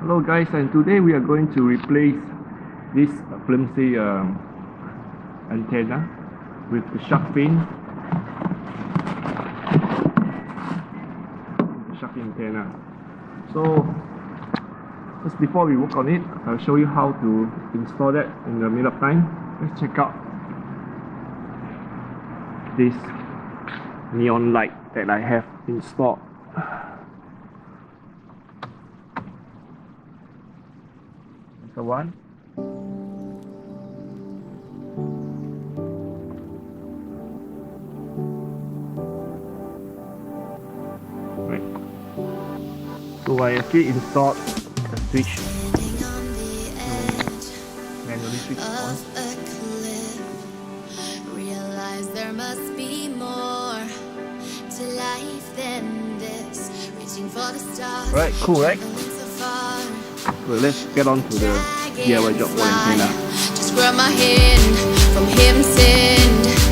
Hello guys, and today we are going to replace this flimsy antenna with the shark fin. Antenna. So just before we work on it, I'll show you how to install that in the middle of time. Let's check out this neon light that I have installed. The one. Right. So I actually installed the switch. Manually switch on. Realize there must be more to life than this. Reaching for the stars. Right, cool, right? So let's get on to the DIY job for antenna. Just grab my hand from him send.